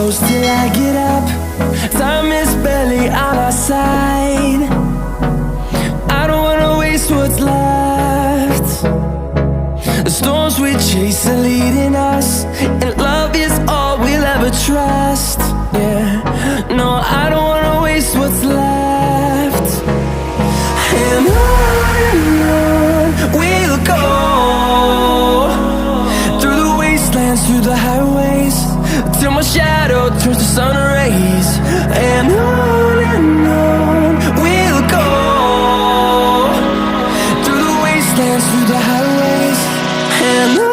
close till I get up. Time is barely on our side. I don't wanna waste what's left. The storms we chase are leading us, and love is all we'll ever trust. Yeah, no, I don't wanna waste what's left. And on we'll go, through the wastelands, through the highways, till my shadow turns to sun rays. And on we'll go, through the wastelands, through the highways, and on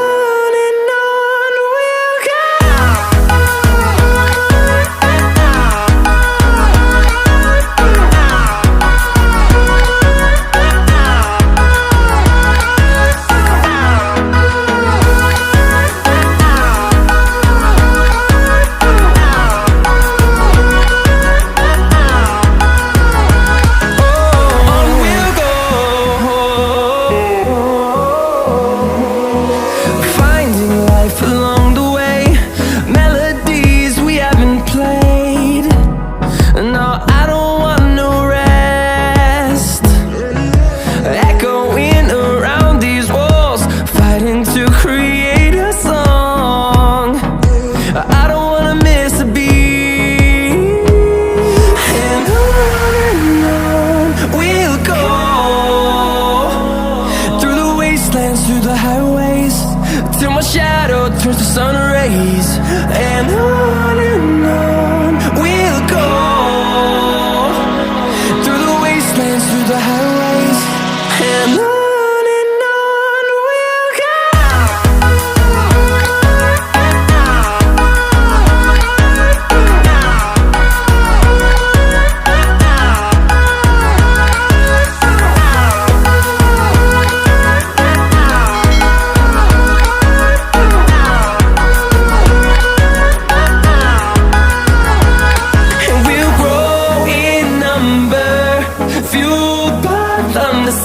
we'll go. Turns to sun rays, and on we'll go, through the wastelands, through the highways, and on we'll go.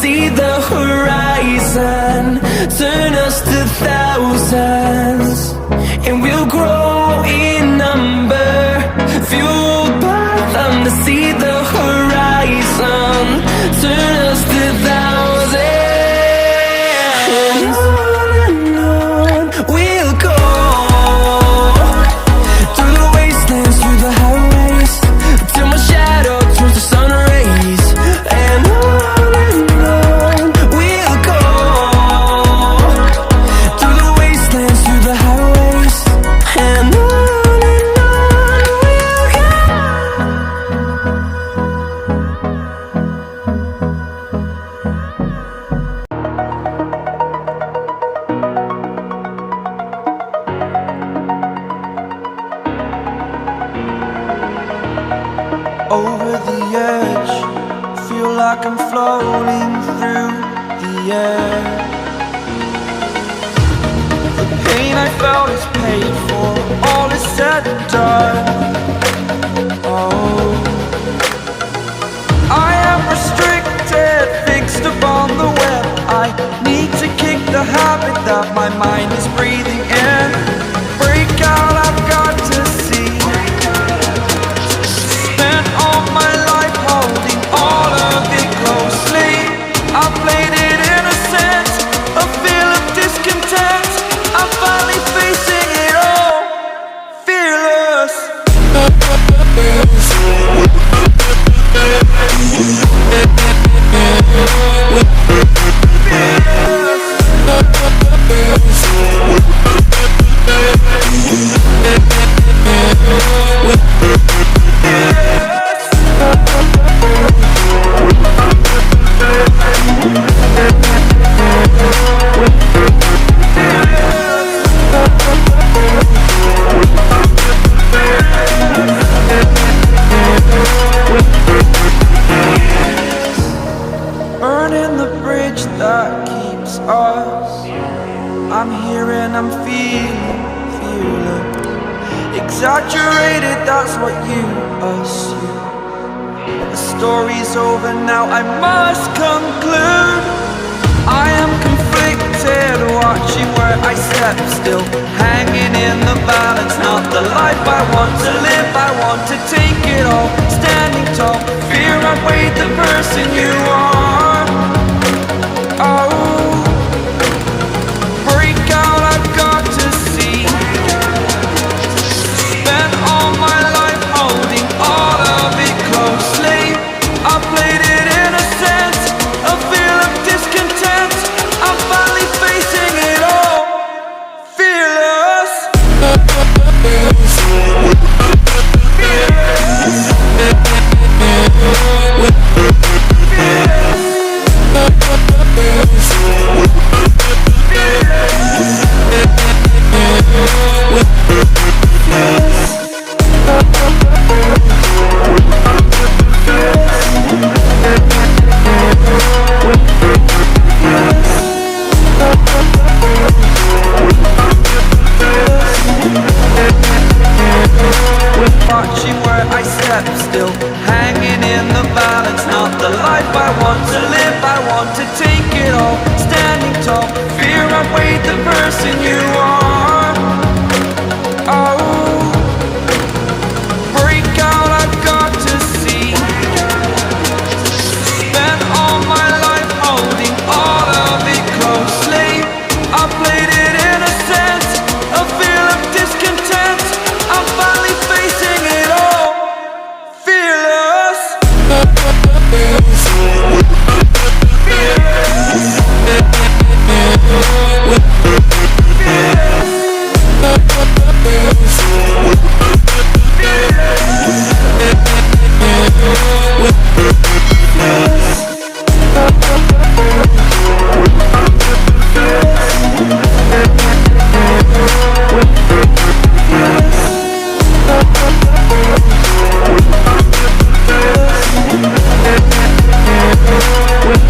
See the horizon, turn us to thousands, and we'll grow in number, fueled by them to see the horizon, turn us to thousands. And on we'll go, through the wastelands, through the highways, till my shadow turns to sun rays. And over the edge, feel like I'm floating through the air. The pain I felt is paid for, all is said and done. Oh, I am restricted, fixed upon the web. I need to kick the habit that my mind is breathing in. Break out, I've got to see. All my life holding all of it closely. I played it innocent, a feel of discontent. I'm finally facing it all, fearless. Burning the bridge that keeps us. I'm here and I'm feeling fearless. Exaggerated, that's what you assume. The story's over now, I must conclude. I am conflicted. head, watching where I step still, hanging in the balance. Not the life I want to live, I want to take it all, standing tall. Fear outweighed the person you are. Oh, break out, I've got to see. Spent all my life holding all of it closely. I played it innocent, a feel of discontent. I'm finally facing it all, fearless. Watching where I step still, hanging in the balance. Not the life I want to live, I want to take it all, standing tall. Fear outweighed the person you are. Oh, break out, I've got to see. Spent all my life holding all of it closely. I played it innocent, a feel of discontent. I'm finally facing it all, fearless. Fearless.